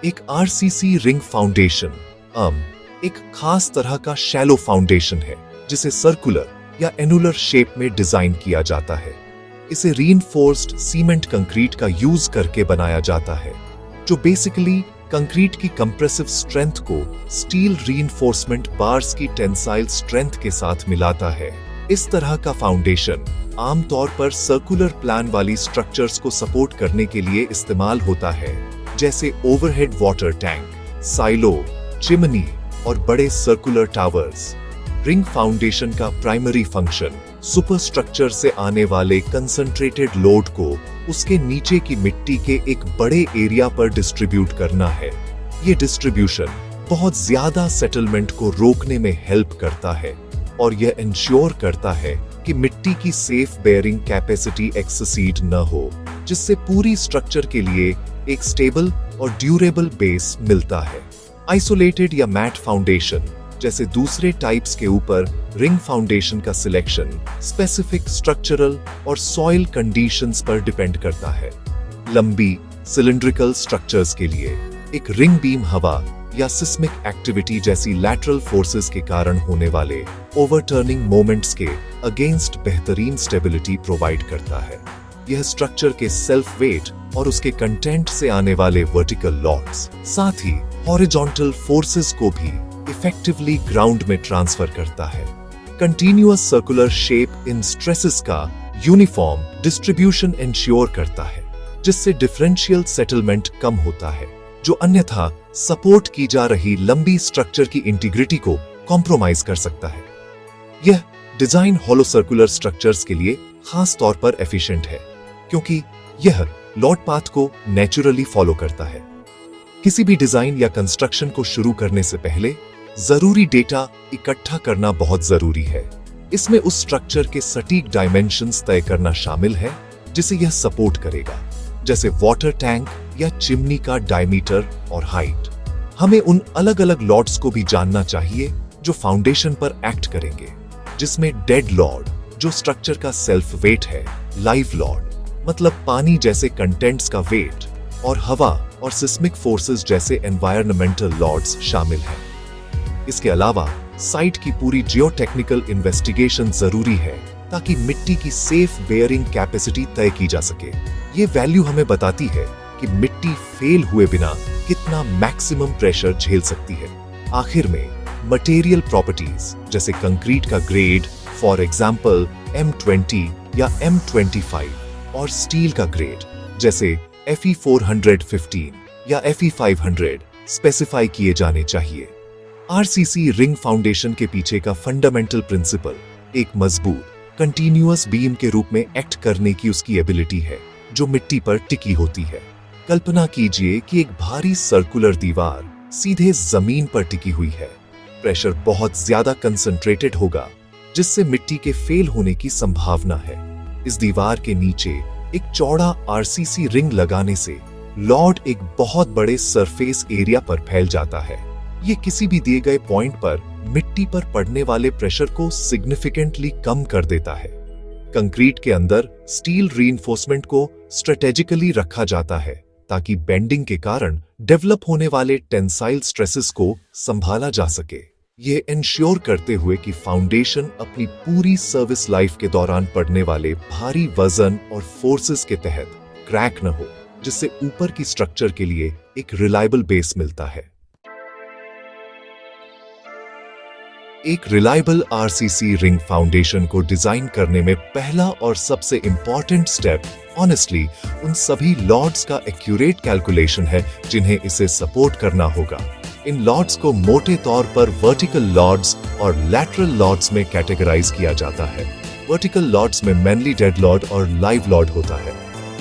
एक RCC ring foundation एक खास तरह का शैलो फाउंडेशन है जिसे सर्कुलर या एनुलर शेप में डिजाइन किया जाता है। इसे रीइंफोर्स्ड सीमेंट कंक्रीट का यूज करके बनाया जाता है, जो बेसिकली कंक्रीट की कंप्रेसिव स्ट्रेंथ को स्टील रीइंफोर्समेंट बार्स की टेंसाइल स्ट्रेंथ के साथ मिलाता है। इस तरह का फाउंडेशन आमतौर पर सर्कुलर प्लान वाली स्ट्रक्चर्स को सपोर्ट करने के लिए इस्तेमाल होता है, जैसे overhead water tank, silo, chimney और बड़े सर्कुलर टावर्स। रिंग फाउंडेशन का प्राइमरी फंक्शन सुपरस्ट्रक्चर से आने वाले कंसंट्रेटेड लोड को उसके नीचे की मिट्टी के एक बड़े एरिया पर डिस्ट्रीब्यूट करना है। ये डिस्ट्रीब्यूशन बहुत ज्यादा सेटलमेंट को रोकने में हेल्प करता है और यह इंश्योर करता है कि मिट्टी की सेफ बेयरिंग कैपेसिटी एक्सीड न हो, जिससे पूरी स्ट्रक्चर के लिए एक स्टेबल और ड्यूरेबल बेस मिलता है। आइसोलेटेड या मैट फाउंडेशन जैसे दूसरे टाइप्स के ऊपर रिंग फाउंडेशन का सिलेक्शन स्पेसिफिक स्ट्रक्चरल और सॉइल कंडीशंस पर डिपेंड करता है। लंबी सिलिंड्रिकल स्ट्रक्चर्स के लिए एक रिंग बीम हवा या सिस्मिक एक्टिविटी जैसी लैटरल फोर्सेस के कारण होने वाले ओवरटर्निंग मोमेंट्स के अगेंस्ट बेहतरीन स्टेबिलिटी प्रोवाइड करता है। यह स्ट्रक्चर के सेल्फ वेट और उसके कंटेंट से आने वाले वर्टिकल लॉड्स, साथ ही हॉरिजॉन्टल फोर्सेस को भी इफेक्टिवली ग्राउंड में ट्रांसफर करता है। Continuous circular shape in stresses का यूनिफॉर्म डिस्ट्रीब्यूशन इंश्योर करता है, जिससे डिफरेंशियल सेटलमेंट कम होता है, जो अन्यथा सपोर्ट की जा रही लंबी स्ट्रक्चर की इंटीग्रिटी को कॉम्प्रोमाइज कर सकता है। यह डिजाइन हॉलो सर्कुलर स्ट्रक्चर्स के लिए खास तौर पर एफिशिएंट है, क्योंकि यह लॉड पाथ को नेचुरली फॉलो करता है। किसी भी डिजाइन या कंस्ट्रक्शन को शुरू करने से पहले जरूरी डेटा इकट्ठा करना बहुत जरूरी है। इसमें उस स्ट्रक्चर के सटीक डायमेंशंस तय करना शामिल है जिसे यह सपोर्ट करेगा, जैसे वाटर टैंक या चिमनी का डायमीटर और हाइट। हमें उन अलग अलग लॉड्स को भी जानना चाहिए जो फाउंडेशन पर एक्ट करेंगे, जिसमें डेड लॉड जो स्ट्रक्चर का सेल्फ वेट है, लाइव लॉड मतलब पानी जैसे कंटेंट्स का वेट, और हवा और सिस्मिक फोर्सेस जैसे एनवायरमेंटल लॉड्स शामिल हैं। इसके अलावा साइट की पूरी जियोटेक्निकल इन्वेस्टिगेशन जरूरी है ताकि मिट्टी की सेफ बेयरिंग कैपेसिटी तय की जा सके। ये वैल्यू हमें बताती है कि मिट्टी फेल हुए बिना कितना मैक्सिमम प्रेशर झेल सकती है। आखिर में मटेरियल प्रॉपर्टीज जैसे कंक्रीट का ग्रेड, फॉर एग्जांपल M20 या M25, और स्टील का ग्रेड जैसे Fe415 या Fe500 स्पेसिफाई किए जाने चाहिए। आरसीसी रिंग फाउंडेशन के पीछे का फंडामेंटल प्रिंसिपल एक मजबूत कंटिन्यूअस बीम के रूप में एक्ट करने की उसकी एबिलिटी है, जो मिट्टी पर टिकी होती है। कल्पना कीजिए कि एक भारी सर्कुलर दीवार सीधे जमीन पर टिकी हुई है। प्रेशर बहुत ज्यादा कंसंट्रेटेड होगा, जिससे मिट्टी के फेल होने की संभावना है। इस दीवार के नीचे एक चौड़ा आरसीसी रिंग लगाने से लॉड एक बहुत बड़े सरफेस एरिया पर फैल जाता है। ये किसी भी दिए गए पॉइंट पर मिट्टी पर पड़ने वाले प्रेशर को सिग्निफिकेंटली कम कर देता है। कंक्रीट के अंदर स्टील रीइंफोर्समेंट को स्ट्रेटेजिकली रखा जाता है ताकि बेंडिंग के कारण डेवलप होने वाले टेंसाइल स्ट्रेसेस को संभाला जा सके। ये इंश्योर करते हुए कि फाउंडेशन अपनी पूरी सर्विस लाइफ के दौरान पड़ने वाले भारी वजन और फोर्सेस के तहत क्रैक न हो, जिससे ऊपर की स्ट्रक्चर के लिए एक रिलायबल बेस मिलता है। एक रिलायबल आरसीसी रिंग फाउंडेशन को डिजाइन करने में पहला और सबसे इंपॉर्टेंट स्टेप ऑनेस्टली उन सभी लॉड्स का एक्यूरेट कैलकुलेशन है जिन्हें इसे सपोर्ट करना होगा। इन लॉड्स को मोटे तौर पर वर्टिकल लॉड्स और लैटरल लॉड्स में कैटेगराइज किया जाता है। वर्टिकल लॉड्स में मेनली डेड लॉड और लाइव लॉड होता है।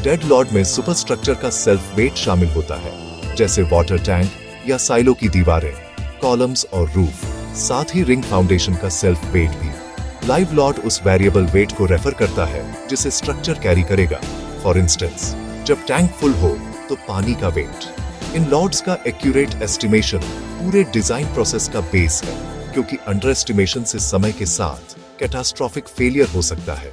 डेड लॉड में सुपरस्ट्रक्चर का सेल्फ वेट शामिल होता है, जैसे वाटर टैंक या साइलो की दीवारें, कॉलम्स और रूफ, साथ ही रिंग फाउंडेशन का सेल्फ वेट भी। लाइव लॉड उस वेरिएबल वेट को रेफर करता है जिसे स्ट्रक्चर कैरी करेगा। फॉर इंस्टेंस, जब टैंक फुल हो तो पानी का वेट। इन लॉड्स का एक्यूरेट एस्टिमेशन पूरे डिजाइन प्रोसेस का बेस है, क्योंकि अंडर एस्टिमेशन से समय के साथ कैटास्ट्रॉफिक फेलियर हो सकता है।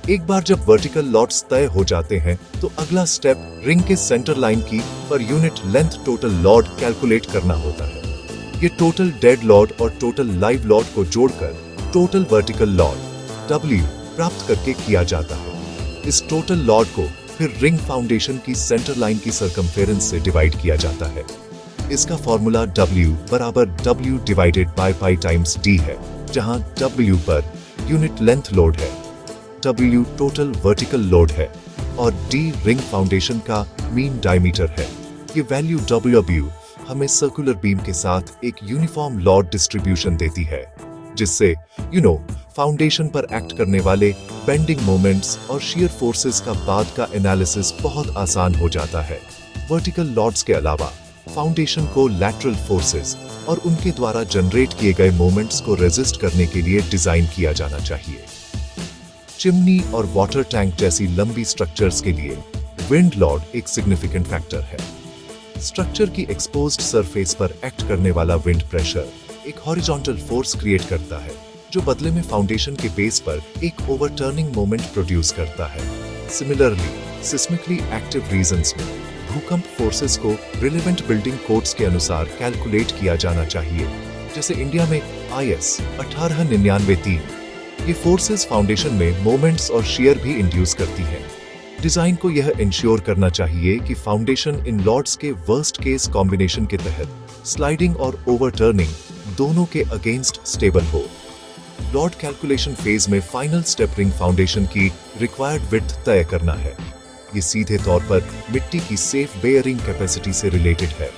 एक बार जब वर्टिकल लॉट्स तय हो जाते हैं तो अगला स्टेप रिंग के सेंटर लाइन की पर unit length total load calculate करना होता है। ये टोटल डेड लॉड और टोटल लाइव लॉड को जोड़कर टोटल वर्टिकल लॉड W प्राप्त करके किया जाता है। इस टोटल लॉड को फिर रिंग फाउंडेशन की सेंटर लाइन की सर्कमफेरेंस से डिवाइड किया जाता है। इसका फॉर्मूला W बराबर W divided by pi times D है, जहां W पर यूनिट लेंथ लोड है, W टोटल वर्टिकल लोड है और D रिंग फाउंडेशन का मीन डायमीटर है। ये वैल्यू W हमें सर्कुलर बीम के साथ एक यूनिफॉर्म लॉड डिस्ट्रीब्यूशन देती है, जिससे फाउंडेशन पर एक्ट करने वाले बेंडिंग मोमेंट्स और शियर फोर्सेस का बाद का एनालिसिस बहुत आसान हो जाता है। वर्टिकल लॉड्स के अलावा फाउंडेशन को लैटरल फोर्सेस और उनके द्वारा जनरेट किए गए मोमेंट्स को रेजिस्ट करने के लिए डिजाइन किया जाना चाहिए। चिमनी और वाटर टैंक जैसी लंबी स्ट्रक्चर्स के लिए विंड लॉड एक सिग्निफिकेंट फैक्टर है। स्ट्रक्चर की एक्सपोज्ड सरफेस पर एक्ट करने वाला विंड प्रेशर एक हॉरिजॉन्टल फोर्स क्रिएट करता है, जो बदले में फाउंडेशन के बेस पर एक ओवरटर्निंग मोमेंट प्रोड्यूस करता है। सिमिलरली सिस्मिकली एक्टिव रीजन्स में भूकंप फोर्सेस को रिलेवेंट बिल्डिंग कोड्स के अनुसार कैलकुलेट किया जाना चाहिए, जैसे इंडिया में IS 1899-3। ये फोर्सेस फाउंडेशन में मोमेंट्स और शियर भी इंड्यूस करती हैं। डिजाइन को यह इंश्योर करना चाहिए कि फाउंडेशन इन लॉड्स के वर्स्ट केस कॉम्बिनेशन के तहत स्लाइडिंग और ओवरटर्निंग दोनों के अगेंस्ट स्टेबल हो। लॉड कैलकुलेशन फेज में फाइनल स्टेप रिंग फाउंडेशन की रिक्वायर्ड विड्थ तय करना है। ये सीधे तौर पर मिट्टी की सेफ बेयरिंग कैपेसिटी से रिलेटेड है।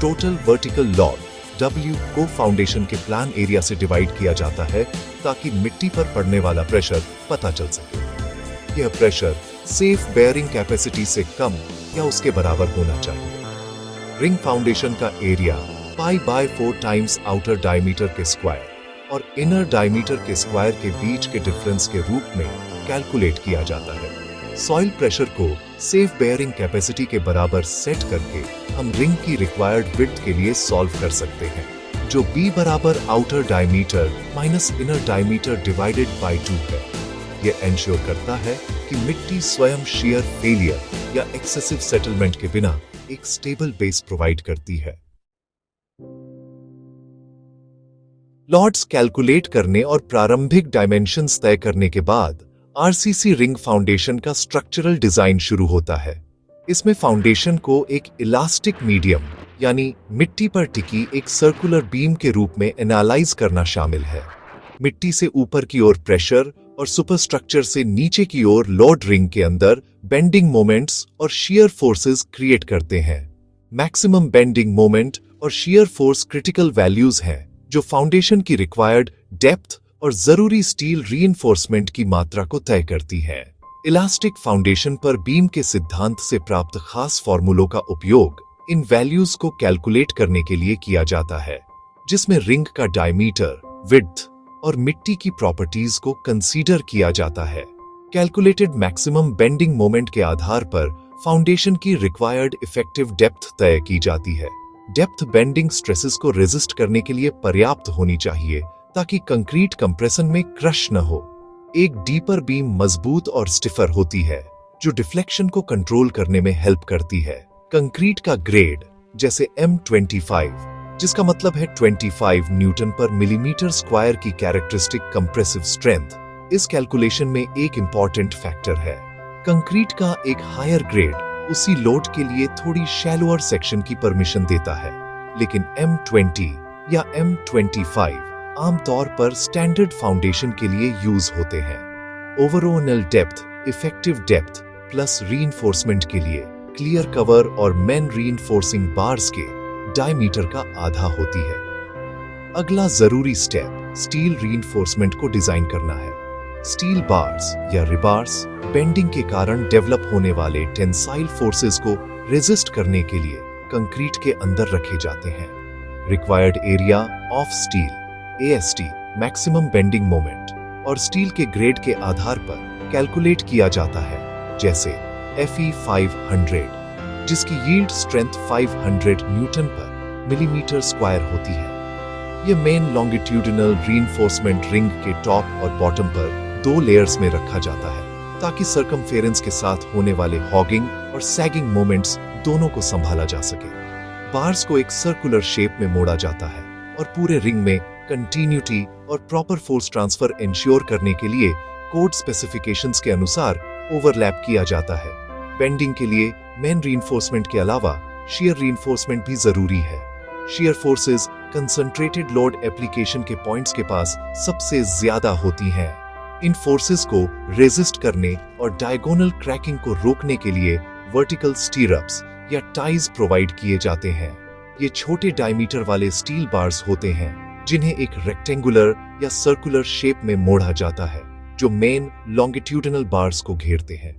टोटल वर्टिकल लॉड W को फाउंडेशन के प्लान एरिया से डिवाइड किया जाता है ताकि मिट्टी पर पड़ने वाला प्रेशर पता चल सके। यह प्रेशर सेफ बेयरिंग कैपेसिटी से कम या उसके बराबर होना चाहिए। रिंग फाउंडेशन का एरिया π/4 टाइम्स आउटर डायमीटर के स्क्वायर और इनर डायमीटर के स्क्वायर के बीच के डिफरेंस के रूप में कैलकुलेट किया जाता है। सॉइल प्रेशर को सेफ बेयरिंग कैपेसिटी के बराबर सेट करके हम रिंग की रिक्वायर्ड विड्थ के लिए सॉल्व कर सकते हैं, जो B बराबर outer diameter minus inner diameter divided by 2 है। यह एंश्योर करता है कि मिट्टी स्वयं शियर फेलियर या एक्सेसिव सेटलमेंट के बिना एक स्टेबल बेस प्रोवाइड करती है। लॉड्स कैलकुलेट करने और प्रारंभिक डायमेंशंस तय करने के बाद RCC रिंग फाउंडेशन का स्ट्रक्चरल डिजाइन शुरू होता है। इसमें फाउंडेशन को एक इलास्टिक मीडियम यानी मिट्टी पर टिकी एक सर्कुलर बीम के रूप में एनालाइज करना शामिल है। मिट्टी से ऊपर की ओर प्रेशर और सुपरस्ट्रक्चर से नीचे की ओर लोड रिंग के अंदर बेंडिंग मोमेंट्स और शियर फोर्सेस क्रिएट करते हैं। मैक्सिमम बेंडिंग मोमेंट और शियर फोर्स क्रिटिकल वैल्यूज हैं जो फाउंडेशन की रिक्वायर्ड डेप्थ और जरूरी स्टील रीइंफोर्समेंट की मात्रा को तय करती है। इलास्टिक फाउंडेशन पर बीम के सिद्धांत से प्राप्त खास फॉर्मूलों का उपयोग इन वैल्यूज को कैलकुलेट करने के लिए किया जाता है, जिसमें रिंग का डायमीटर, विड्थ और मिट्टी की प्रॉपर्टीज को कंसीडर किया जाता है। कैलकुलेटेड मैक्सिमम बेंडिंग मोमेंट के आधार पर फाउंडेशन की रिक्वायर्ड इफेक्टिव डेप्थ तय की जाती है। डेप्थ बेंडिंग स्ट्रेसेस को रेजिस्ट करने के लिए पर्याप्त होनी चाहिए ताकि कंक्रीट कंप्रेशन में क्रश न हो। एक डीपर बीम मजबूत और स्टिफर होती है जो डिफ्लेक्शन को कंट्रोल करने में हेल्प करती है। कंक्रीट का ग्रेड जैसे M25, जिसका मतलब है 25 न्यूटन पर मिलीमीटर स्क्वायर की कैरेक्टरिस्टिक कंप्रेसिव स्ट्रेंथ, इस कैलकुलेशन में एक इंपॉर्टेंट फैक्टर है। कंक्रीट का एक हायर ग्रेड उसी लोड के लिए थोड़ी शैलोअर सेक्शन की परमिशन देता है, लेकिन M20 या M25 आमतौर पर स्टैंडर्ड फाउंडेशन के लिए यूज होते हैं। Overall depth effective depth plus reinforcement के लिए क्लियर कवर और मेन रीइंफोर्सिंग बार्स के डायमीटर का आधा होती है। अगला जरूरी स्टेप स्टील रीइंफोर्समेंट को डिजाइन करना है। स्टील बार्स या रिबार्स बेंडिंग के कारण डेवलप होने वाले टेंसाइल फोर्सेस को रेजिस्ट करने के लिए कंक्रीट के अंदर रखे जाते हैं। Required area of steel AST maximum bending moment और स्टील के ग्रेड के आधार पर कैलकुलेट किया जाता है, जैसे Fe 500 जिसकी यील्ड स्ट्रेंथ 500 न्यूटन पर मिलीमीटर स्क्वायर होती है। यह मेन लॉन्गिट्यूडिनल रीइंफोर्समेंट रिंग के टॉप और बॉटम पर 2 लेयर्स में रखा जाता है। ताकि सर्कमफेरेंस के साथ होने वाले हॉगिंग और सैगिंग मोमेंट्स दोनों को संभाला जा सके। बार्स को एक सर्कुलर शेप में मोड़ा जाता है और पूरे रिंग में कंटिन्यूटी और प्रॉपर फोर्स ट्रांसफर इंश्योर करने के लिए कोड स्पेसिफिकेशंस के अनुसार ओवरलैप किया जाता है। बेंडिंग के लिए मेन रीइंफोर्समेंट के अलावा शियर रीइंफोर्समेंट भी जरूरी है। Shear forces concentrated load application के पॉइंट्स के पास सबसे ज्यादा होती हैं। इन फोर्सेस को रेजिस्ट करने और डायगोनल क्रैकिंग को रोकने के लिए वर्टिकल स्टीरअप्स या टाइज प्रोवाइड किए जाते हैं। ये छोटे डायमीटर वाले स्टील बार्स होते हैं जिन्हें एक रेक्टेंगुलर या सर्कुलर शेप में मोड़ा जाता है, जो मेन लॉन्गिट्यूडिनल बार्स को घेरते हैं।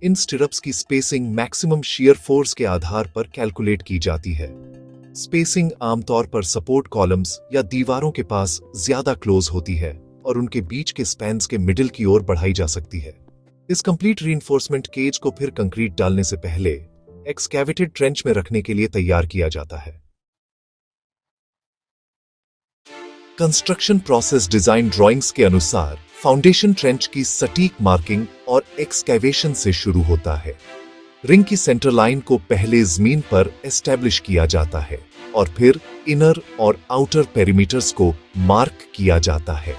इन स्टिरअप्स की स्पेसिंग मैक्सिमम शियर फोर्स के आधार पर कैलकुलेट की जाती है। स्पेसिंग आमतौर पर सपोर्ट कॉलम्स या दीवारों के पास ज्यादा क्लोज होती है और उनके बीच के स्पैन्स के मिडिल की ओर बढ़ाई जा सकती है। इस कंप्लीट रीइंफोर्समेंट केज को फिर कंक्रीट डालने से पहले एक्सकैवेटेड ट्रेंच में रखने के लिए तैयार किया जाता है। कंस्ट्रक्शन प्रोसेस डिजाइन ड्राइंग्स के अनुसार फाउंडेशन ट्रेंच की सटीक मार्किंग और एक्सकैवेशन से शुरू होता है। रिंग की सेंटर लाइन को पहले जमीन पर एस्टैब्लिश किया जाता है और फिर इनर और आउटर पेरीमीटर्स को मार्क किया जाता है।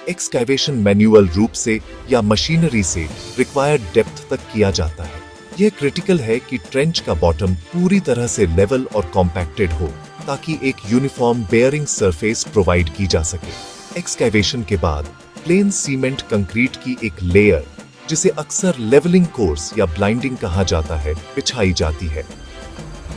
एक्सकैवेशन मैन्युअल रूप से या मशीनरी से रिक्वायर्ड डेप्थ तक किया जाता है। यह क्रिटिकल है कि ट्रेंच का बॉटम पूरी तरह से लेवल और कॉम्पैक्टेड हो ताकि एक यूनिफॉर्म बेयरिंग सरफेस प्रोवाइड की जा सके। एक्सकैवेशन के बाद प्लेन सीमेंट कंक्रीट की एक लेयर, जिसे अक्सर लेवलिंग कोर्स या ब्लाइंडिंग कहा जाता है, बिछाई जाती है।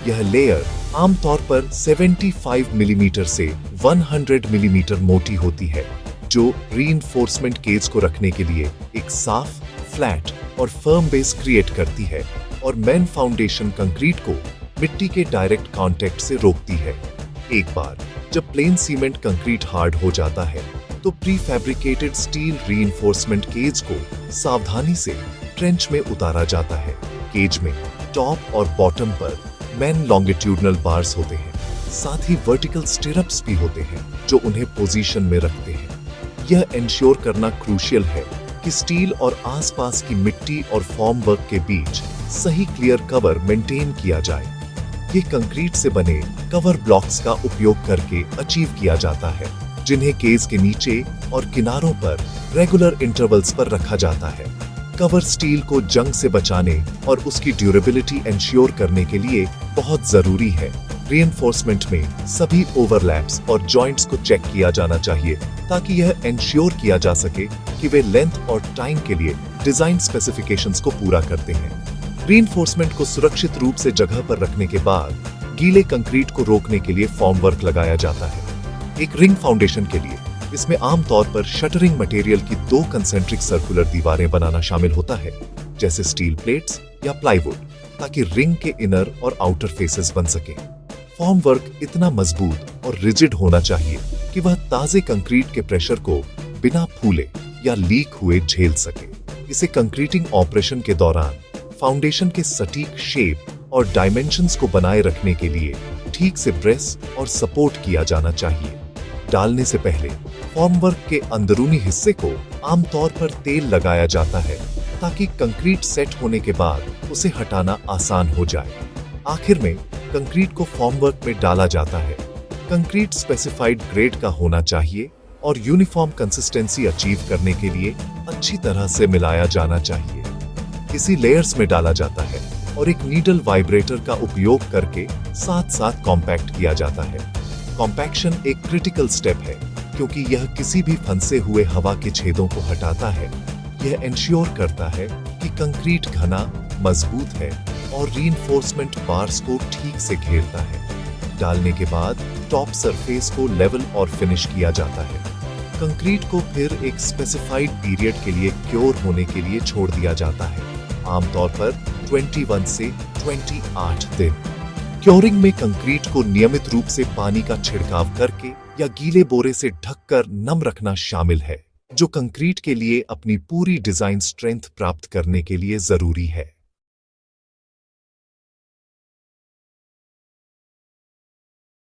यह लेयर आमतौर पर 75 मिलीमीटर से 100 मिलीमीटर मोटी होती है, जो रीइंफोर्समेंट केज को रखने के लिए एक साफ, फ्लैट और फर्म बेस क्रिएट करती है और मेन फाउंडेशन कंक्रीट को मिट्टी के डायरेक्ट कांटेक्ट से रोकती है। एक बार जब प्लेन सीमेंट कंक्रीट हार्ड हो जाता है तो prefabricated steel reinforcement cage को सावधानी से ट्रेंच में उतारा जाता है। केज में टॉप और बॉटम पर मेन लॉन्गिट्यूडनल बार्स होते हैं, साथ ही वर्टिकल स्टिरअप्स भी होते हैं जो उन्हें पोजीशन में रखते हैं। यह इंश्योर करना क्रूशियल है कि स्टील और आसपास की मिट्टी और फॉर्म वर्क के बीच सही क्लियर कवर मेंटेन किया जाए। ये कंक्रीट से बने कवर ब्लॉक्स का उपयोग करके अचीव किया जाता है, जिन्हें केज के नीचे और किनारों पर रेगुलर इंटरवल्स पर रखा जाता है। कवर स्टील को जंग से बचाने और उसकी ड्यूरेबिलिटी इंश्योर करने के लिए बहुत जरूरी है। रीइंफोर्समेंट में सभी ओवरलैप्स और जॉइंट्स को चेक किया जाना चाहिए ताकि यह इंश्योर किया जा सके कि वे लेंथ और टाइम के लिए डिजाइन स्पेसिफिकेशंस को पूरा करते हैं। रीइंफोर्समेंट को सुरक्षित रूप से जगह पर रखने के बाद गीले कंक्रीट को रोकने के लिए फॉर्म वर्क लगाया जाता है। एक रिंग फाउंडेशन के लिए इसमें आमतौर पर शटरिंग मटेरियल की 2 कंसेंट्रिक सर्कुलर दीवारें बनाना शामिल होता है, जैसे स्टील प्लेट्स या प्लाईवुड, ताकि रिंग के इनर और आउटर फेसेस बन सके। फॉर्म वर्क इतना मजबूत और रिजिड होना चाहिए कि वह ताजे कंक्रीट के प्रेशर को बिना फूले या लीक हुए झेल सके। इसे कंक्रीटिंग ऑपरेशन के दौरान फाउंडेशन के सटीक शेप और डायमेंशंस को बनाए रखने के लिए ठीक से ब्रेस और सपोर्ट किया जाना चाहिए। डालने से पहले फॉर्मवर्क के अंदरूनी हिस्से को आमतौर पर तेल लगाया जाता है ताकि कंक्रीट सेट होने के बाद उसे हटाना आसान हो जाए। आखिर में कंक्रीट को फॉर्मवर्क में डाला जाता है। कंक्रीट स्पेसिफाइड ग्रेड का होना चाहिए और यूनिफॉर्म कंसिस्टेंसी अचीव करने के लिए अच्छी तरह से मिलाया जाना चाहिए। इसी लेयर्स में डाला जाता है और एक नीडल वाइब्रेटर का उपयोग करके साथ साथ कॉम्पैक्ट किया जाता है। कॉम्पैक्शन एक क्रिटिकल स्टेप है क्योंकि यह किसी भी फंसे हुए हवा के छेदों को हटाता है। यह इंश्योर करता है कि कंक्रीट घना, मजबूत है और रीइंफोर्समेंट बार्स को ठीक से घेरता है। डालने के बाद टॉप सरफेस को लेवल और फिनिश किया जाता है। कंक्रीट को फिर एक स्पेसिफाइड पीरियड के लिए क्योर होने के लिए छोड़ दिया जाता है, आमतौर पर 21 से 28 दिन। क्योरिंग में कंक्रीट को नियमित रूप से पानी का छिड़काव करके या गीले बोरे से ढककर नम रखना शामिल है, जो कंक्रीट के लिए अपनी पूरी डिजाइन स्ट्रेंथ प्राप्त करने के लिए जरूरी है।